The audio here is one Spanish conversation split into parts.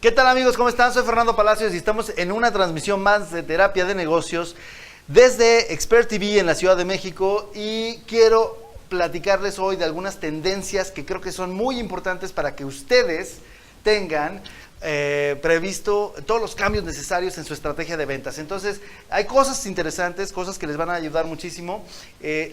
¿Qué tal amigos? ¿Cómo están? Soy Fernando Palacios y estamos en una transmisión más de Terapia de Negocios desde Expert TV en la Ciudad de México y quiero platicarles hoy de algunas tendencias que creo que son muy importantes para que ustedes tengan previsto todos los cambios necesarios en su estrategia de ventas. Entonces, hay cosas interesantes, cosas que les van a ayudar muchísimo.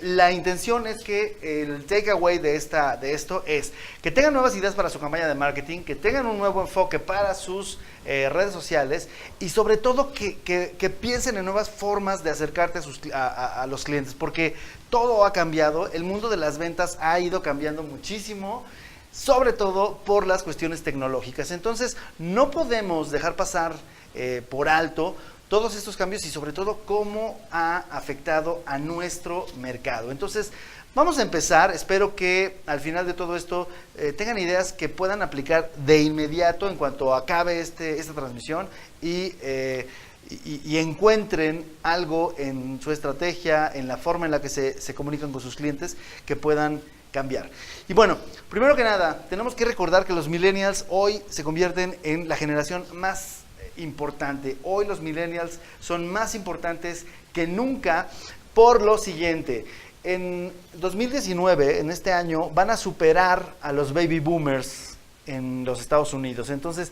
La intención es que el takeaway de esto es que tengan nuevas ideas para su campaña de marketing, que tengan un nuevo enfoque para sus redes sociales y sobre todo que piensen en nuevas formas de acercarte a los clientes, porque todo ha cambiado, el mundo de las ventas ha ido cambiando muchísimo, sobre todo por las cuestiones tecnológicas. Entonces, no podemos dejar pasar por alto todos estos cambios y sobre todo cómo ha afectado a nuestro mercado. Entonces, vamos a empezar. Espero que al final de todo esto tengan ideas que puedan aplicar de inmediato en cuanto acabe esta transmisión y encuentren algo en su estrategia, en la forma en la que se comunican con sus clientes que puedan cambiar. Y bueno, primero que nada, tenemos que recordar que los millennials hoy se convierten en la generación más importante. Hoy los millennials son más importantes que nunca por lo siguiente. En 2019, en este año, van a superar a los baby boomers en los Estados Unidos. Entonces,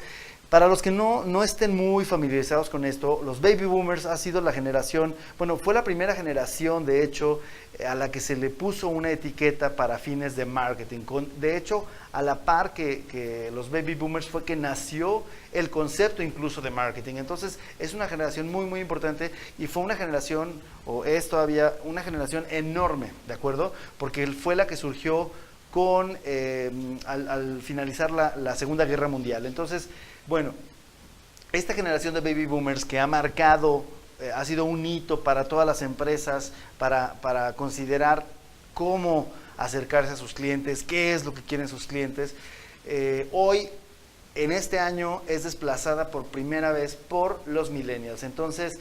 para los que no estén muy familiarizados con esto, los baby boomers ha sido la generación, bueno, fue la primera generación, de hecho, a la que se le puso una etiqueta para fines de marketing. De hecho, a la par que los baby boomers fue que nació el concepto incluso de marketing. Entonces, es una generación muy, muy importante y fue una generación, o es todavía una generación enorme, ¿de acuerdo? Porque fue la que surgió al finalizar la Segunda Guerra Mundial. Entonces, bueno, esta generación de baby boomers que ha marcado, ha sido un hito para todas las empresas, para considerar cómo acercarse a sus clientes, qué es lo que quieren sus clientes. Hoy, en este año, es desplazada por primera vez por los millennials. Entonces,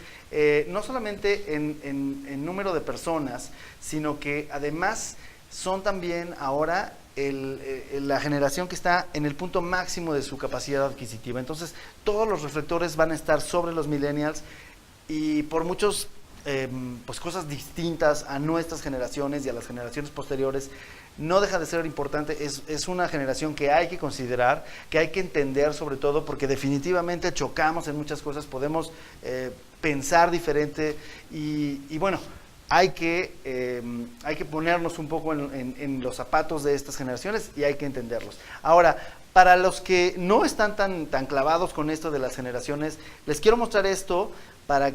no solamente en número de personas, sino que además son también ahora la generación que está en el punto máximo de su capacidad adquisitiva. Entonces, todos los reflectores van a estar sobre los millennials y por muchos pues cosas distintas a nuestras generaciones y a las generaciones posteriores, no deja de ser importante. Es una generación que hay que considerar, que hay que entender sobre todo, porque definitivamente chocamos en muchas cosas, podemos pensar diferente y bueno, hay que ponernos un poco en los zapatos de estas generaciones y hay que entenderlos. Ahora, para los que no están tan clavados con esto de las generaciones, les quiero mostrar esto para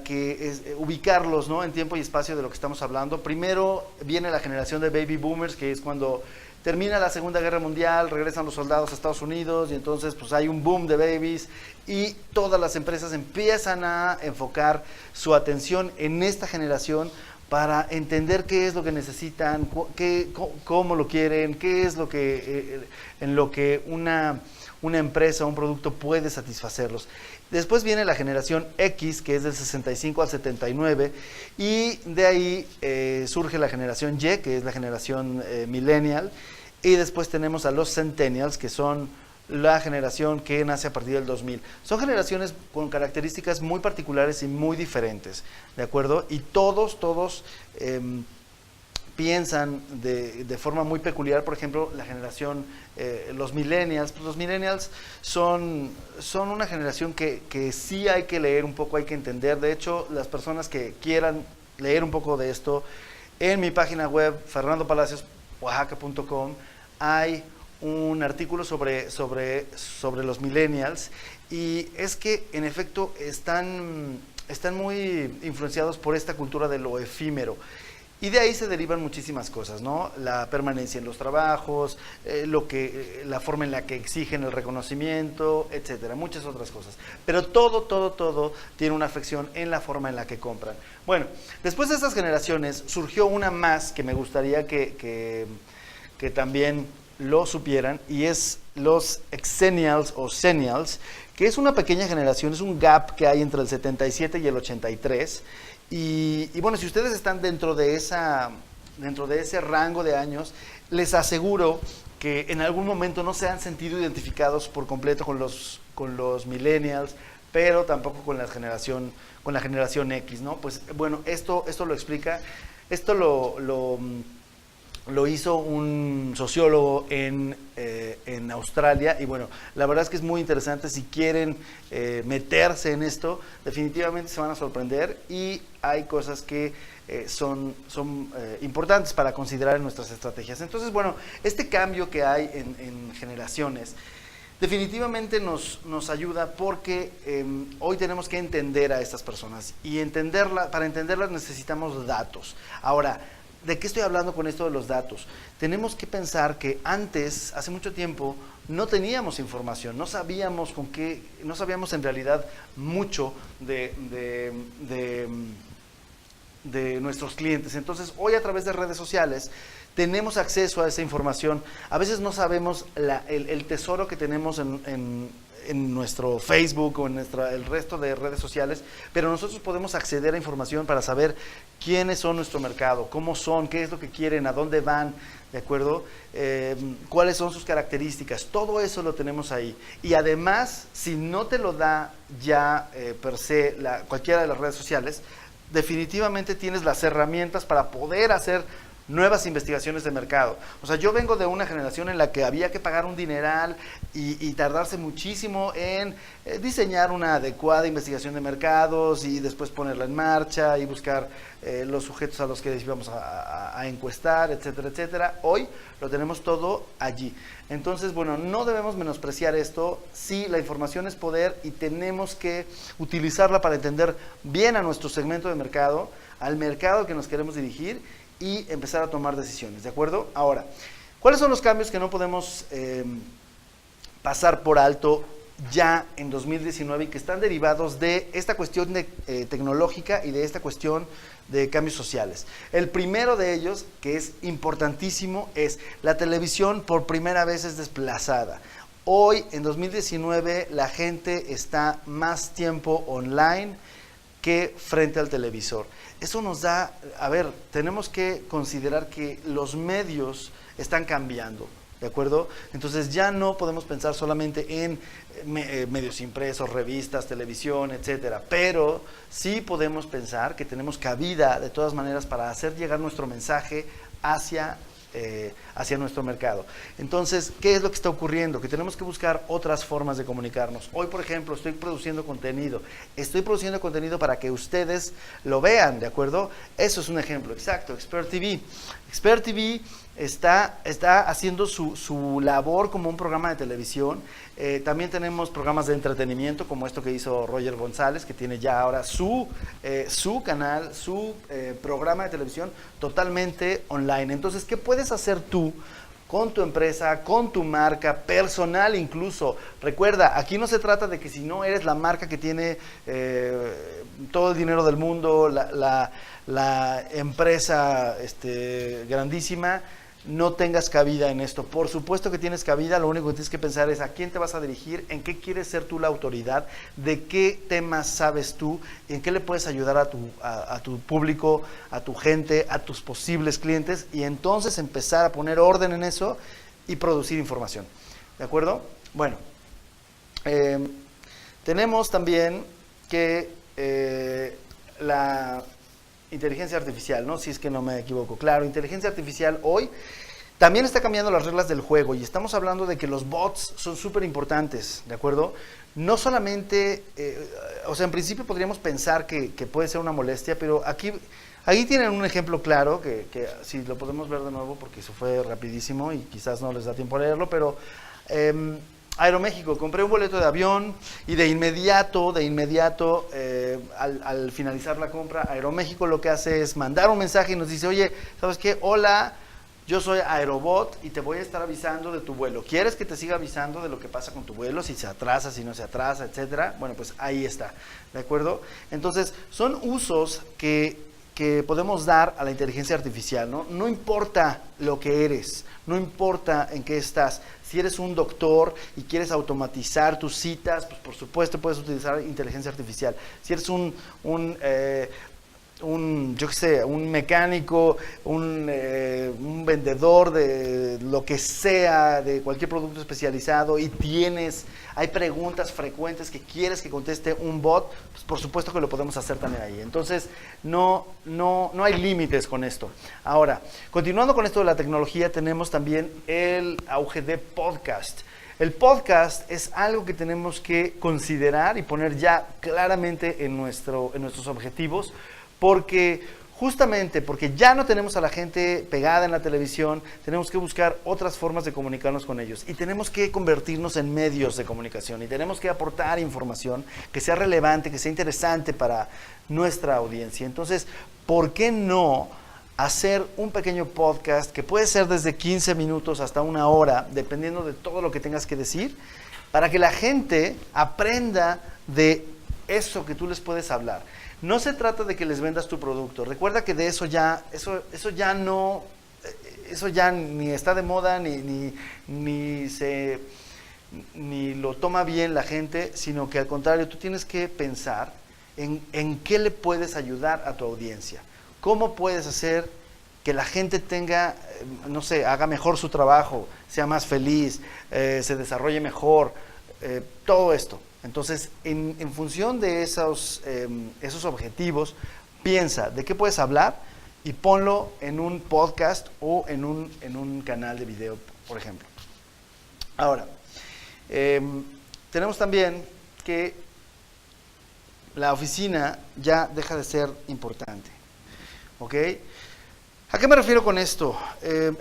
ubicarlos, ¿no?, en tiempo y espacio de lo que estamos hablando. Primero viene la generación de baby boomers, que es cuando termina la Segunda Guerra Mundial, regresan los soldados a Estados Unidos y entonces pues hay un boom de babies y todas las empresas empiezan a enfocar su atención en esta generación para entender qué es lo que necesitan, cómo lo quieren, qué es lo que en lo que una empresa o un producto puede satisfacerlos. Después viene la generación X, que es del 65 al 79, y de ahí surge la generación Y, que es la generación millennial, y después tenemos a los centennials, que son la generación que nace a partir del 2000. Son generaciones con características muy particulares y muy diferentes, ¿de acuerdo? Y todos piensan de forma muy peculiar. Por ejemplo, la generación, los millennials. Pues los millennials son una generación que sí hay que leer un poco, hay que entender. De hecho, las personas que quieran leer un poco de esto, en mi página web, fernandopalacios.oaxaca.com, hay un artículo sobre los millennials, y es que en efecto están muy influenciados por esta cultura de lo efímero. Y de ahí se derivan muchísimas cosas, ¿no? La permanencia en los trabajos, la forma en la que exigen el reconocimiento, etcétera, muchas otras cosas. Pero todo tiene una afección en la forma en la que compran. Bueno, después de estas generaciones surgió una más que me gustaría que también lo supieran, y es los Xennials o Zennials, que es una pequeña generación, es un gap que hay entre el 77 y el 83. Y bueno, si ustedes están dentro de ese rango de años, les aseguro que en algún momento no se han sentido identificados por completo con con los millennials, pero tampoco con la generación X, ¿no? Pues bueno, esto lo explica, esto lo hizo un sociólogo en Australia, y bueno, la verdad es que es muy interesante. Si quieren meterse en esto, definitivamente se van a sorprender, y hay cosas que son importantes para considerar en nuestras estrategias. Entonces, bueno, este cambio que hay en generaciones definitivamente nos ayuda, porque hoy tenemos que entender a estas personas, y para entenderlas necesitamos datos. Ahora, ¿de qué estoy hablando con esto de los datos? Tenemos que pensar que antes, hace mucho tiempo, no teníamos información, no sabíamos en realidad mucho de nuestros clientes. Entonces, hoy a través de redes sociales tenemos acceso a esa información. A veces no sabemos el tesoro que tenemos en nuestro Facebook o en el resto de redes sociales, pero nosotros podemos acceder a información para saber quiénes son nuestro mercado, cómo son, qué es lo que quieren, a dónde van, ¿de acuerdo? Cuáles son sus características. Todo eso lo tenemos ahí. Y además, si no te lo da ya per se cualquiera de las redes sociales, definitivamente tienes las herramientas para poder hacer nuevas investigaciones de mercado. O sea, yo vengo de una generación en la que había que pagar un dineral y tardarse muchísimo en diseñar una adecuada investigación de mercados, y después ponerla en marcha y buscar los sujetos a los que íbamos a encuestar, etcétera, etcétera. Hoy lo tenemos todo allí. Entonces, bueno, no debemos menospreciar esto. Sí, la información es poder, y tenemos que utilizarla para entender bien a nuestro segmento de mercado, al mercado que nos queremos dirigir, y empezar a tomar decisiones, ¿de acuerdo? Ahora, ¿cuáles son los cambios que no podemos pasar por alto ya en 2019 y que están derivados de esta cuestión tecnológica y de esta cuestión de cambios sociales? El primero de ellos, que es importantísimo, es la televisión por primera vez es desplazada. Hoy, en 2019, la gente está más tiempo online que frente al televisor. Eso nos da, tenemos que considerar que los medios están cambiando, ¿de acuerdo? Entonces ya no podemos pensar solamente en medios impresos, revistas, televisión, etcétera, pero sí podemos pensar que tenemos cabida de todas maneras para hacer llegar nuestro mensaje hacia nuestro mercado. Entonces, ¿qué es lo que está ocurriendo? Que tenemos que buscar otras formas de comunicarnos. Hoy, por ejemplo, estoy produciendo contenido para que ustedes lo vean, ¿de acuerdo? Eso es un ejemplo, exacto. Expert TV. Expert TV está haciendo su labor como un programa de televisión. También tenemos programas de entretenimiento, como esto que hizo Roger González, que tiene ya ahora su canal, su programa de televisión totalmente online. Entonces, ¿qué puedes hacer tú con tu empresa, con tu marca personal incluso? Recuerda, aquí no se trata de que si no eres la marca que tiene todo el dinero del mundo, la empresa grandísima, no tengas cabida en esto. Por supuesto que tienes cabida. Lo único que tienes que pensar es a quién te vas a dirigir, en qué quieres ser tú la autoridad, de qué temas sabes tú, y en qué le puedes ayudar a tu público, a tu gente, a tus posibles clientes, y entonces empezar a poner orden en eso y producir información. ¿De acuerdo? Bueno, tenemos también que la inteligencia artificial, ¿no? Si es que no me equivoco. Claro, inteligencia artificial hoy también está cambiando las reglas del juego, y estamos hablando de que los bots son súper importantes, ¿de acuerdo? No solamente, en principio podríamos pensar que puede ser una molestia, pero ahí tienen un ejemplo claro, que si lo podemos ver de nuevo, porque eso fue rapidísimo y quizás no les da tiempo a leerlo, pero Aeroméxico, compré un boleto de avión y de inmediato, al finalizar la compra, Aeroméxico lo que hace es mandar un mensaje y nos dice: oye, ¿sabes qué? Hola, yo soy Aerobot y te voy a estar avisando de tu vuelo. ¿Quieres que te siga avisando de lo que pasa con tu vuelo? Si se atrasa, si no se atrasa, etcétera. Bueno, pues ahí está, ¿de acuerdo? Entonces, son usos que podemos dar a la inteligencia artificial, ¿no? No importa lo que eres, no importa en qué estás. Si eres un doctor y quieres automatizar tus citas, pues por supuesto puedes utilizar inteligencia artificial. Si eres yo qué sé, un mecánico, un vendedor de lo que sea, de cualquier producto especializado, y hay preguntas frecuentes que quieres que conteste un bot, pues por supuesto que lo podemos hacer también ahí. Entonces, no hay límites con esto. Ahora, continuando con esto de la tecnología, tenemos también el auge de podcast. El podcast es algo que tenemos que considerar y poner ya claramente en nuestros objetivos, justamente porque ya no tenemos a la gente pegada en la televisión, tenemos que buscar otras formas de comunicarnos con ellos, y tenemos que convertirnos en medios de comunicación, y tenemos que aportar información que sea relevante, que sea interesante para nuestra audiencia. Entonces, ¿por qué no hacer un pequeño podcast que puede ser desde 15 minutos hasta una hora, dependiendo de todo lo que tengas que decir, para que la gente aprenda de eso que tú les puedes hablar? No se trata de que les vendas tu producto. Recuerda que de eso ya ni está de moda, ni lo toma bien la gente, sino que al contrario, tú tienes que pensar en qué le puedes ayudar a tu audiencia. ¿Cómo puedes hacer que la gente tenga, no sé, haga mejor su trabajo, sea más feliz, se desarrolle mejor, todo esto? Entonces, en función de esos objetivos, piensa de qué puedes hablar y ponlo en un podcast o en un canal de video, por ejemplo. Ahora, tenemos también que la oficina ya deja de ser importante. ¿Ok? ¿A qué me refiero con esto?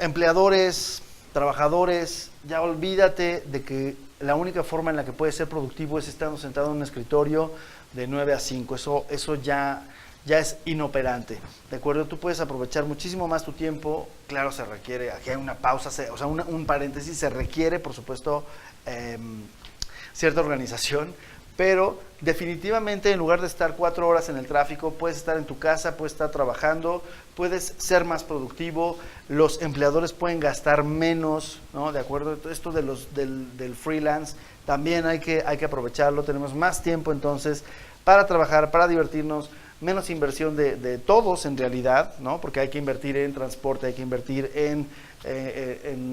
Empleadores, trabajadores, ya olvídate de que la única forma en la que puedes ser productivo es estando sentado en un escritorio de 9 a 5. Eso ya es inoperante, ¿de acuerdo? Tú puedes aprovechar muchísimo más tu tiempo. Claro, se requiere, aquí hay una pausa, o sea, un paréntesis, se requiere, por supuesto, cierta organización, pero definitivamente en lugar de estar 4 horas en el tráfico, puedes estar en tu casa, puedes estar trabajando, puedes ser más productivo, los empleadores pueden gastar menos, ¿no? ¿De acuerdo? Esto del freelance también hay que aprovecharlo, tenemos más tiempo entonces para trabajar, para divertirnos, menos inversión de todos en realidad, ¿no? Porque hay que invertir en transporte, hay que invertir en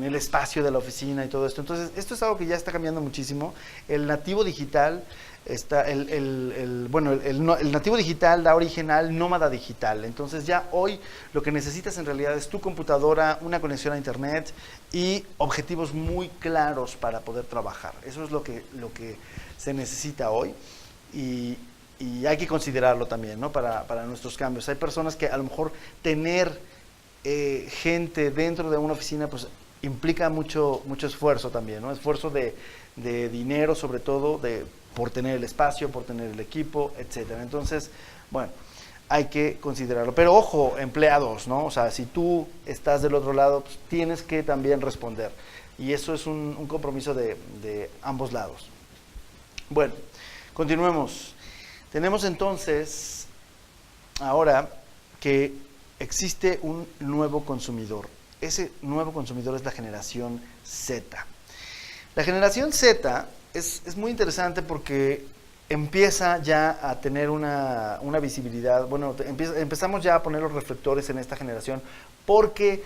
el espacio de la oficina y todo esto. Entonces, esto es algo que ya está cambiando muchísimo. El nativo digital el nativo digital da origen al nómada digital. Entonces ya hoy lo que necesitas en realidad es tu computadora, una conexión a internet y objetivos muy claros para poder trabajar. Eso es lo que se necesita hoy, y hay que considerarlo también, ¿no? Para nuestros cambios. Hay personas que a lo mejor tener gente dentro de una oficina pues implica mucho esfuerzo también, ¿no? Esfuerzo de dinero, sobre todo, por tener el espacio, por tener el equipo, etcétera. Entonces, bueno, hay que considerarlo. Pero ojo, empleados, ¿no? O sea, si tú estás del otro lado, pues tienes que también responder. Y eso es un compromiso de ambos lados. Bueno, continuemos. Tenemos entonces ahora que existe un nuevo consumidor. Ese nuevo consumidor es la generación Z. La generación Z es muy interesante porque empieza ya a tener una visibilidad. Bueno, empezamos ya a poner los reflectores en esta generación porque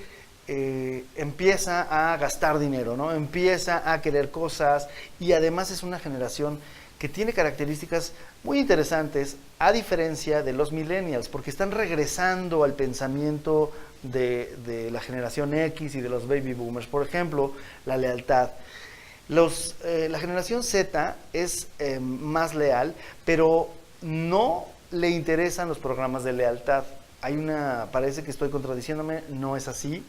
empieza a gastar dinero, ¿no? Empieza a querer cosas, y además es una generación que tiene características muy interesantes, a diferencia de los millennials, porque están regresando al pensamiento de la generación X y de los baby boomers. Por ejemplo, la lealtad. La generación Z es más leal, pero no le interesan los programas de lealtad. Parece que estoy contradiciéndome, no es así.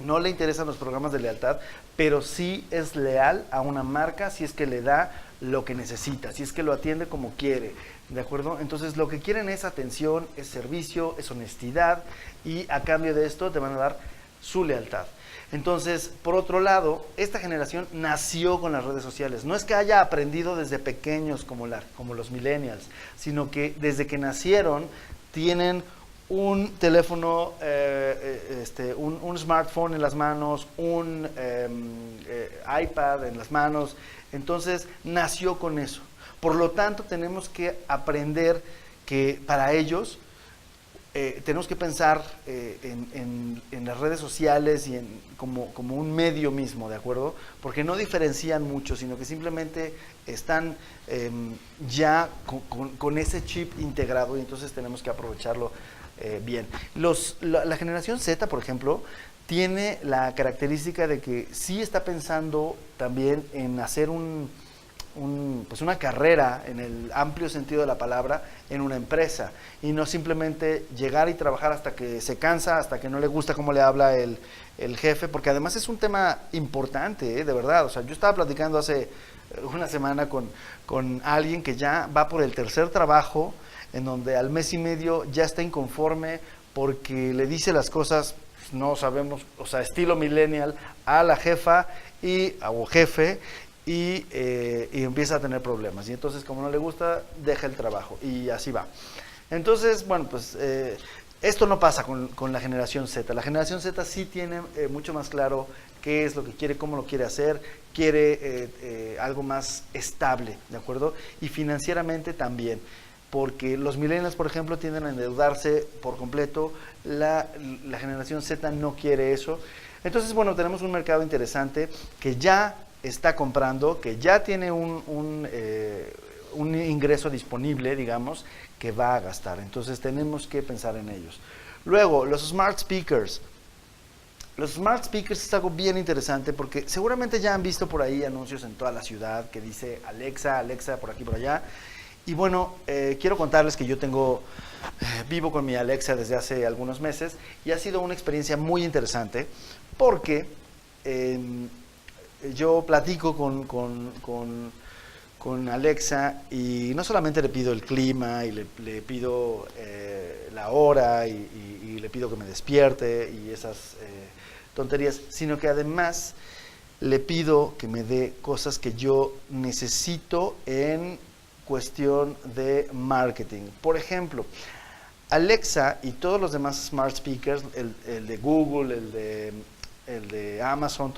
No le interesan los programas de lealtad, pero sí es leal a una marca si es que le da lo que necesita, si es que lo atiende como quiere, ¿de acuerdo? Entonces lo que quieren es atención, es servicio, es honestidad, y a cambio de esto te van a dar su lealtad. Entonces, por otro lado, esta generación nació con las redes sociales. No es que haya aprendido desde pequeños como los millennials, sino que desde que nacieron tienen un teléfono, un smartphone en las manos, un iPad en las manos. Entonces nació con eso. Por lo tanto, tenemos que aprender que para ellos tenemos que pensar en las redes sociales y como un medio mismo, ¿de acuerdo? Porque no diferencian mucho, sino que simplemente están ya con ese chip integrado y entonces tenemos que aprovecharlo bien. La generación Z, por ejemplo, tiene la característica de que sí está pensando también en hacer pues una carrera en el amplio sentido de la palabra en una empresa y no simplemente llegar y trabajar hasta que se cansa, hasta que no le gusta cómo le habla el jefe, porque además es un tema importante, de verdad. O sea, yo estaba platicando hace una semana con alguien que ya va por el tercer trabajo, en donde al mes y medio ya está inconforme porque le dice las cosas, no sabemos, o sea, estilo millennial, a la jefa o jefe, y empieza a tener problemas. Y entonces, como no le gusta, deja el trabajo y así va. Entonces, bueno, pues esto no pasa con la generación Z. La generación Z sí tiene mucho más claro qué es lo que quiere, cómo lo quiere hacer, quiere algo más estable, ¿de acuerdo? Y financieramente también, porque los millennials, por ejemplo, tienden a endeudarse por completo. La generación Z no quiere eso. Entonces, bueno, tenemos un mercado interesante que ya está comprando, que ya tiene un ingreso disponible, digamos, que va a gastar. Entonces tenemos que pensar en ellos. Luego, los smart speakers. Los smart speakers es algo bien interesante porque seguramente ya han visto por ahí anuncios en toda la ciudad que dice Alexa, Alexa, por aquí, por allá. Y bueno, quiero contarles que yo vivo con mi Alexa desde hace algunos meses y ha sido una experiencia muy interesante porque yo platico con Alexa y no solamente le pido el clima y le pido la hora y le pido que me despierte y esas tonterías, sino que además le pido que me dé cosas que yo necesito en cuestión de marketing. Por ejemplo, Alexa y todos los demás smart speakers, el de Google, el de Amazon,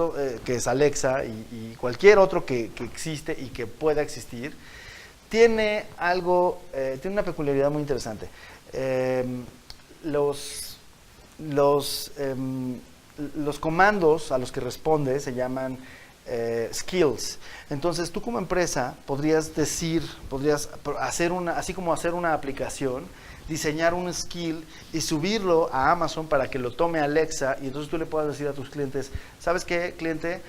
que es Alexa, y cualquier otro que existe y que pueda existir, tiene una peculiaridad muy interesante. Los comandos a los que responde se llaman skills. Entonces tú como empresa podrías hacer así como hacer una aplicación, diseñar un skill y subirlo a Amazon para que lo tome Alexa y entonces tú le puedas decir a tus clientes, ¿sabes qué, cliente?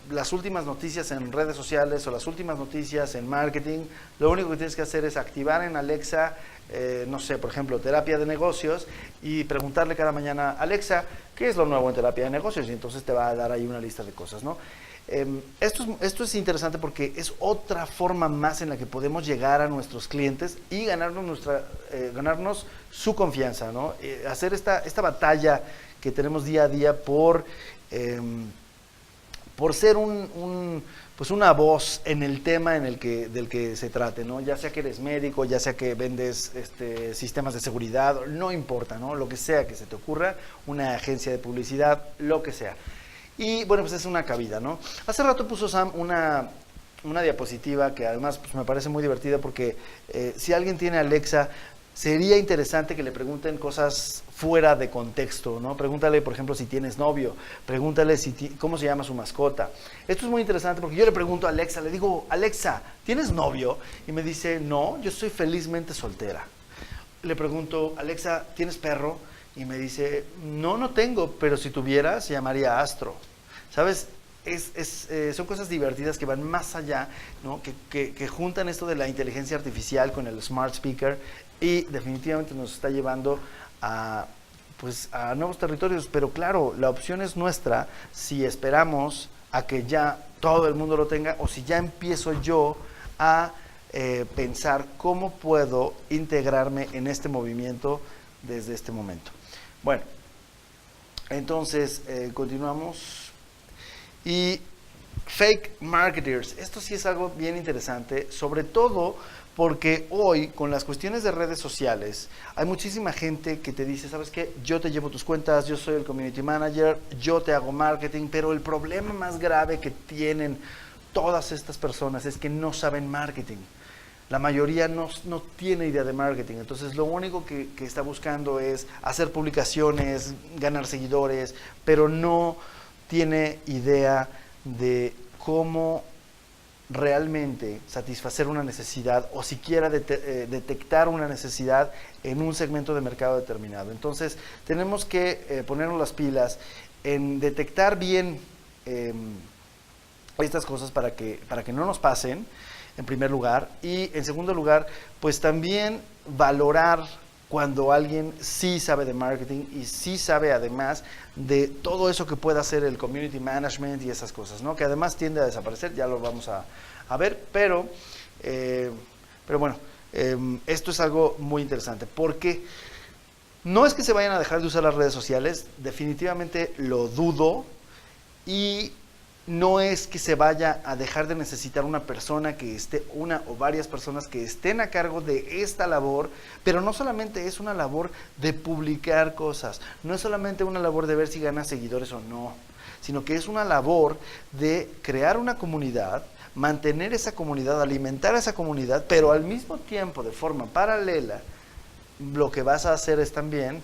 Las últimas noticias en redes sociales o las últimas noticias en marketing, lo único que tienes que hacer es activar en Alexa, no sé, por ejemplo, terapia de negocios y preguntarle cada mañana, Alexa, ¿qué es lo nuevo en terapia de negocios? Y entonces te va a dar ahí una lista de cosas, ¿no? Esto es interesante porque es otra forma más en la que podemos llegar a nuestros clientes y ganarnos su confianza, ¿no? Hacer esta batalla que tenemos día a día por ser pues una voz en el tema del que se trate, ¿no? Ya sea que eres médico, ya sea que vendes sistemas de seguridad, no importa, ¿no? Lo que sea que se te ocurra, una agencia de publicidad, lo que sea. Y bueno, pues es una cabida, ¿no? Hace rato puso Sam una diapositiva que además pues, me parece muy divertida porque si alguien tiene Alexa, sería interesante que le pregunten cosas fuera de contexto, ¿no? Pregúntale, por ejemplo, si tienes novio, pregúntale cómo se llama su mascota. Esto es muy interesante porque yo le pregunto a Alexa, le digo, Alexa, ¿tienes novio? Y me dice, no, yo soy felizmente soltera. Le pregunto, Alexa, ¿tienes perro? Y me dice, no tengo, pero si tuviera, se llamaría Astro. ¿Sabes? Son cosas divertidas que van más allá, ¿no? Que juntan esto de la inteligencia artificial con el smart speaker y definitivamente nos está llevando a nuevos territorios. Pero claro, la opción es nuestra si esperamos a que ya todo el mundo lo tenga o si ya empiezo yo a pensar cómo puedo integrarme en este movimiento desde este momento. Bueno, entonces continuamos. Y fake marketers, esto sí es algo bien interesante, sobre todo porque hoy con las cuestiones de redes sociales hay muchísima gente que te dice, ¿sabes qué? Yo te llevo tus cuentas, yo soy el community manager, yo te hago marketing, pero el problema más grave que tienen todas estas personas es que no saben marketing. la mayoría no tiene idea de marketing. Entonces lo único que está buscando es hacer publicaciones, ganar seguidores, pero no tiene idea de cómo realmente satisfacer una necesidad o siquiera detectar una necesidad en un segmento de mercado determinado. Entonces tenemos que ponernos las pilas en detectar bien estas cosas para que no nos pasen, en primer lugar, y en segundo lugar, pues también valorar cuando alguien sí sabe de marketing y sí sabe además de todo eso que puede hacer el community management y esas cosas, ¿no? Que además tiende a desaparecer, ya lo vamos a ver, pero bueno, esto es algo muy interesante, porque no es que se vayan a dejar de usar las redes sociales, definitivamente lo dudo, y no es que se vaya a dejar de necesitar una persona que esté, una o varias personas que estén a cargo de esta labor, pero no solamente es una labor de publicar cosas, no es solamente una labor de ver si gana seguidores o no, sino que es una labor de crear una comunidad, mantener esa comunidad, alimentar a esa comunidad, pero al mismo tiempo, de forma paralela, lo que vas a hacer es también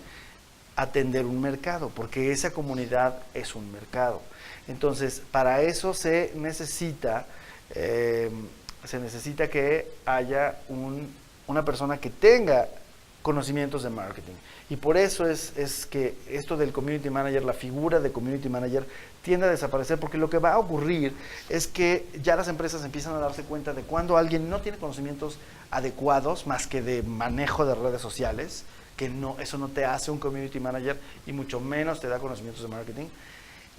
atender un mercado, porque esa comunidad es un mercado. Entonces, para eso se necesita que haya una persona que tenga conocimientos de marketing. Y por eso es que esto del community manager, la figura de community manager, tiende a desaparecer, porque lo que va a ocurrir es que ya las empresas empiezan a darse cuenta de cuando alguien no tiene conocimientos adecuados, más que de manejo de redes sociales, que eso no te hace un community manager y mucho menos te da conocimientos de marketing,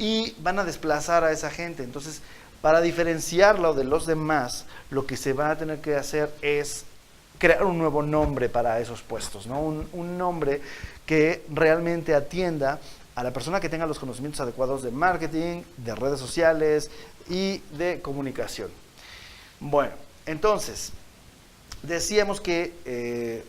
y van a desplazar a esa gente. Entonces, para diferenciarlo de los demás, lo que se va a tener que hacer es crear un nuevo nombre para esos puestos, ¿no? Un nombre que realmente atienda a la persona que tenga los conocimientos adecuados de marketing, de redes sociales y de comunicación. Bueno, entonces, decíamos que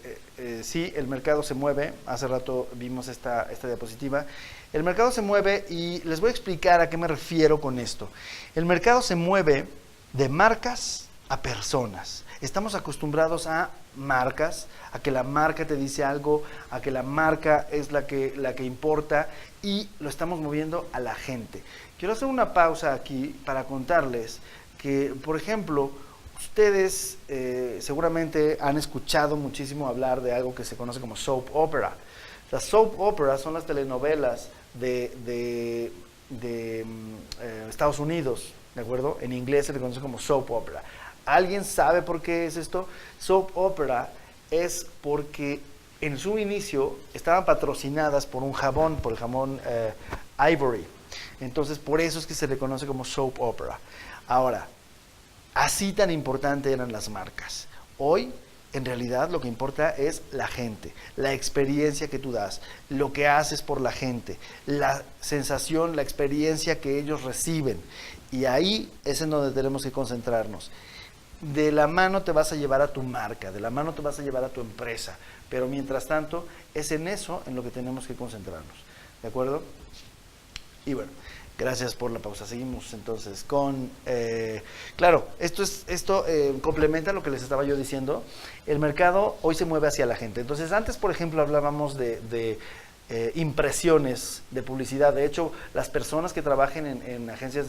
sí, el mercado se mueve. Hace rato vimos esta diapositiva. El mercado se mueve y les voy a explicar a qué me refiero con esto. El mercado se mueve de marcas a personas. Estamos acostumbrados a marcas, a que la marca te dice algo, a que la marca es la que importa, y lo estamos moviendo a la gente. Quiero hacer una pausa aquí para contarles que, por ejemplo, ustedes seguramente han escuchado muchísimo hablar de algo que se conoce como soap opera. Las soap operas son las telenovelas de Estados Unidos, ¿de acuerdo? En inglés se le conoce como soap opera. ¿Alguien sabe por qué es esto? Soap opera es porque en su inicio estaban patrocinadas por un jabón, por el jabón Ivory. Entonces, por eso es que se le conoce como soap opera. Ahora, así tan importante eran las marcas. Hoy, en realidad, lo que importa es la gente, la experiencia que tú das, lo que haces por la gente, la sensación, la experiencia que ellos reciben. Y ahí es en donde tenemos que concentrarnos. De la mano te vas a llevar a tu marca, de la mano te vas a llevar a tu empresa, pero mientras tanto es en eso en lo que tenemos que concentrarnos, ¿de acuerdo? Y bueno, gracias por la pausa. Seguimos entonces con, claro, esto complementa lo que les estaba yo diciendo. El mercado hoy se mueve hacia la gente. Entonces, antes, por ejemplo, hablábamos de impresiones de publicidad. De hecho, las personas que trabajen en agencias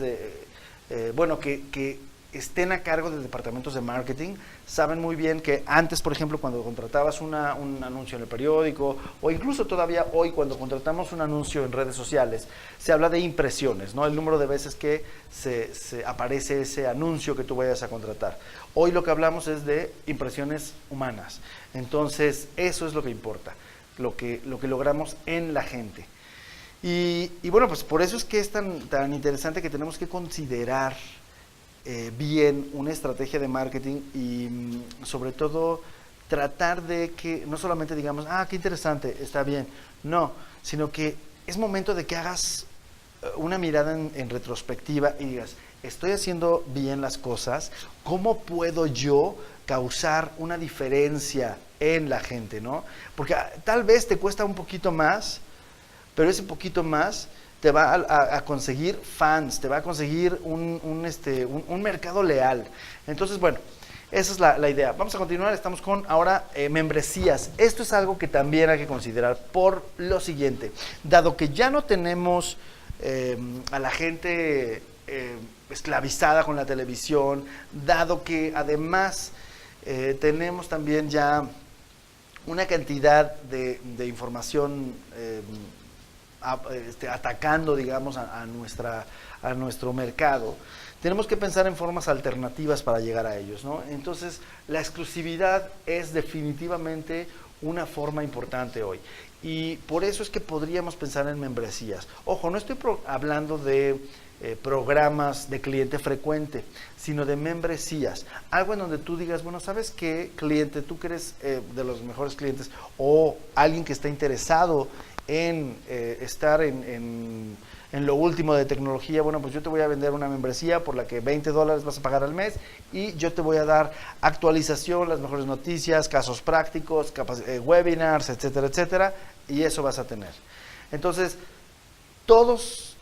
que estén a cargo de departamentos de marketing, saben muy bien que antes, por ejemplo, cuando contratabas un anuncio en el periódico, o incluso todavía hoy cuando contratamos un anuncio en redes sociales, se habla de impresiones, ¿no? El número de veces que se aparece ese anuncio que tú vayas a contratar. Hoy lo que hablamos es de impresiones humanas. Entonces, eso es lo que importa, lo que logramos en la gente. Y bueno, pues por eso es que es tan interesante que tenemos que considerar bien una estrategia de marketing y sobre todo tratar de que no solamente digamos, qué interesante, está bien, no, sino que es momento de que hagas una mirada en retrospectiva y digas, estoy haciendo bien las cosas, ¿cómo puedo yo causar una diferencia en la gente, ¿no? Porque tal vez te cuesta un poquito más, pero ese poquito más te va a conseguir fans, te va a conseguir un mercado leal. Entonces, bueno, Esa es la idea. Vamos a continuar, estamos con ahora membresías. Esto es algo que también hay que considerar por lo siguiente. Dado que ya no tenemos a la gente esclavizada con la televisión, dado que además tenemos también ya una cantidad de información atacando, digamos, a nuestro mercado, tenemos que pensar en formas alternativas para llegar a ellos, ¿no? Entonces, la exclusividad es definitivamente una forma importante hoy. Y por eso es que podríamos pensar en membresías. Ojo, no estoy hablando de programas de cliente frecuente, sino de membresías. Algo en donde tú digas, bueno, ¿sabes qué, cliente? Tú que eres de los mejores clientes o alguien que está interesado en estar en lo último de tecnología, bueno, pues yo te voy a vender una membresía por la que $20 vas a pagar al mes y yo te voy a dar actualización, las mejores noticias, casos prácticos, webinars, etcétera, etcétera, y eso vas a tener. Entonces, todos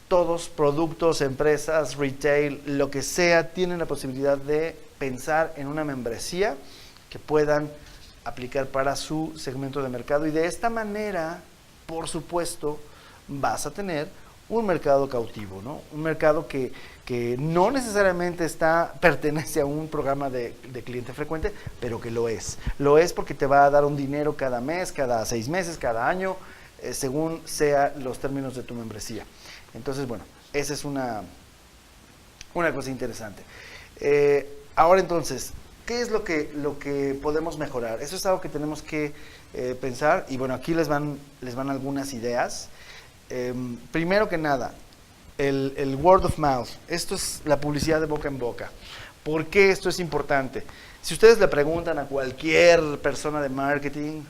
productos, empresas, retail, lo que sea, tienen la posibilidad de pensar en una membresía que puedan aplicar para su segmento de mercado y de esta manera, por supuesto, vas a tener un mercado cautivo, ¿no? Un mercado que no necesariamente pertenece a un programa de cliente frecuente, pero que lo es. Lo es porque te va a dar un dinero cada mes, cada 6 meses, cada año, según sean los términos de tu membresía. Entonces, bueno, esa es una cosa interesante. Ahora entonces, ¿qué es lo que podemos mejorar? Eso es algo que tenemos que pensar y bueno, aquí les van algunas ideas. Primero que nada, el word of mouth. Esto es la publicidad de boca en boca. ¿Por qué esto es importante? Si ustedes le preguntan a cualquier persona de marketing,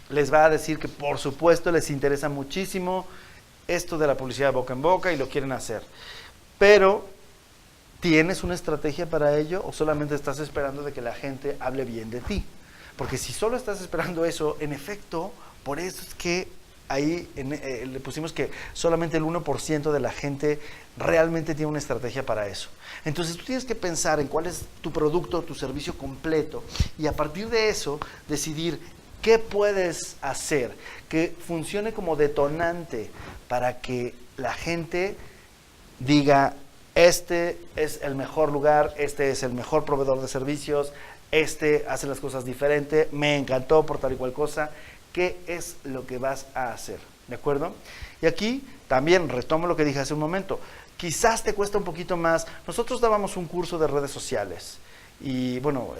les va a decir que por supuesto les interesa muchísimo esto de la publicidad de boca en boca y lo quieren hacer. Pero, ¿tienes una estrategia para ello o solamente estás esperando de que la gente hable bien de ti? Porque si solo estás esperando eso, en efecto, por eso es que ahí le pusimos que solamente el 1% de la gente realmente tiene una estrategia para eso. Entonces tú tienes que pensar en cuál es tu producto, tu servicio completo y a partir de eso decidir qué puedes hacer que funcione como detonante para que la gente diga, este es el mejor lugar, este es el mejor proveedor de servicios, este hace las cosas diferente, me encantó por tal y cual cosa. ¿Qué es lo que vas a hacer? ¿De acuerdo? Y aquí también retomo lo que dije hace un momento. Quizás te cuesta un poquito más. Nosotros dábamos un curso de redes sociales y bueno,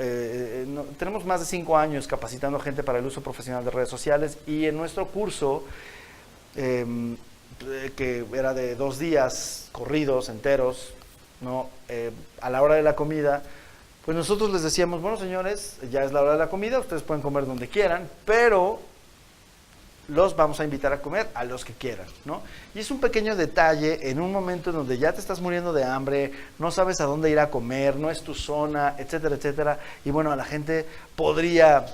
tenemos más de 5 años capacitando gente para el uso profesional de redes sociales y en nuestro curso, que era de 2 días corridos, enteros, ¿no? A la hora de la comida, pues nosotros les decíamos, bueno señores, ya es la hora de la comida, ustedes pueden comer donde quieran, pero los vamos a invitar a comer a los que quieran, ¿no? Y es un pequeño detalle en un momento en donde ya te estás muriendo de hambre, no sabes a dónde ir a comer, no es tu zona, etcétera, etcétera. Y bueno, a la gente podría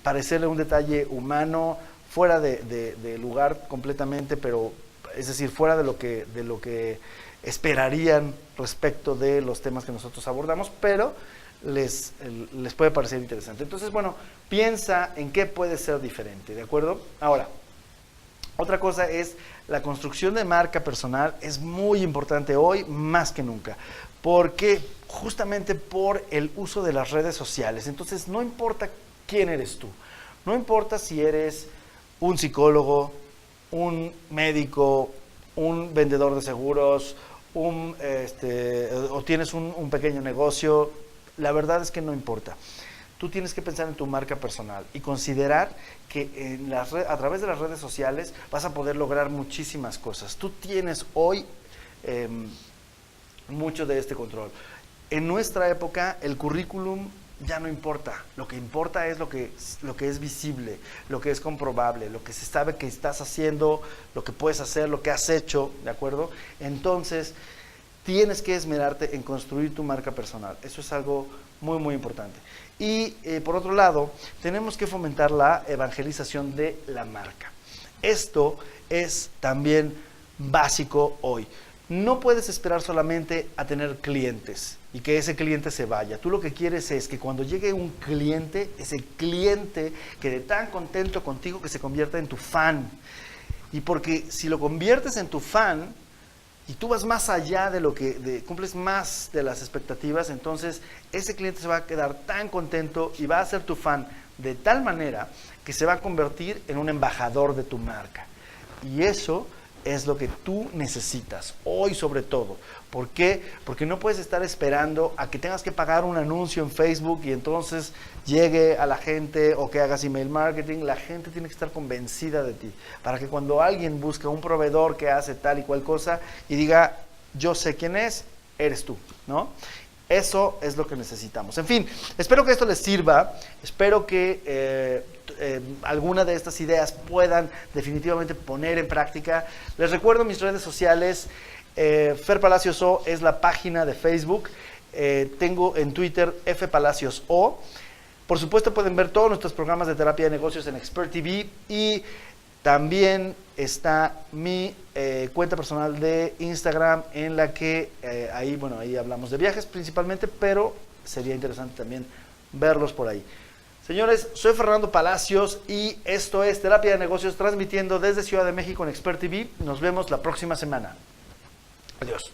parecerle un detalle humano, fuera de lugar completamente, pero es decir, fuera de lo que esperarían respecto de los temas que nosotros abordamos, pero les puede parecer interesante. Entonces, bueno, piensa en qué puede ser diferente, ¿de acuerdo? Ahora, otra cosa es la construcción de marca personal. Es muy importante hoy más que nunca, porque justamente por el uso de las redes sociales. Entonces, no importa quién eres tú, no importa si eres un psicólogo, un médico, un vendedor de seguros, o tienes un pequeño negocio. La verdad es que no importa. Tú tienes que pensar en tu marca personal y considerar que a través de las redes sociales vas a poder lograr muchísimas cosas. Tú tienes hoy mucho de este control. En nuestra época el currículum ya no importa. Lo que importa es lo que es visible, lo que es comprobable, lo que se sabe que estás haciendo, lo que puedes hacer, lo que has hecho, ¿de acuerdo? Entonces, tienes que esmerarte en construir tu marca personal. Eso es algo muy, muy importante. Y por otro lado, tenemos que fomentar la evangelización de la marca. Esto es también básico hoy. no puedes esperar solamente a tener clientes y que ese cliente se vaya. Tú lo que quieres es que cuando llegue un cliente, ese cliente quede tan contento contigo que se convierta en tu fan. Y porque si lo conviertes en tu fan y tú vas más allá de lo que, cumples más de las expectativas, entonces ese cliente se va a quedar tan contento y va a ser tu fan de tal manera que se va a convertir en un embajador de tu marca. Y eso es lo que tú necesitas, hoy sobre todo. ¿Por qué? Porque no puedes estar esperando a que tengas que pagar un anuncio en Facebook y entonces llegue a la gente, o que hagas email marketing. La gente tiene que estar convencida de ti, para que cuando alguien busca un proveedor que hace tal y cual cosa y diga, yo sé quién es, eres tú, ¿no? Eso es lo que necesitamos. En fin, espero que esto les sirva, espero que alguna de estas ideas puedan definitivamente poner en práctica. Les recuerdo mis redes sociales. Fer Palacios O es la página de Facebook. Tengo en Twitter F Palacios O. Por supuesto pueden ver todos nuestros programas de terapia de negocios en Expert TV, y también está mi cuenta personal de Instagram, en la que ahí hablamos de viajes principalmente, pero sería interesante también verlos por ahí. Señores, soy Fernando Palacios y esto es Terapia de Negocios, transmitiendo desde Ciudad de México en Expert TV. Nos vemos la próxima semana. Adiós.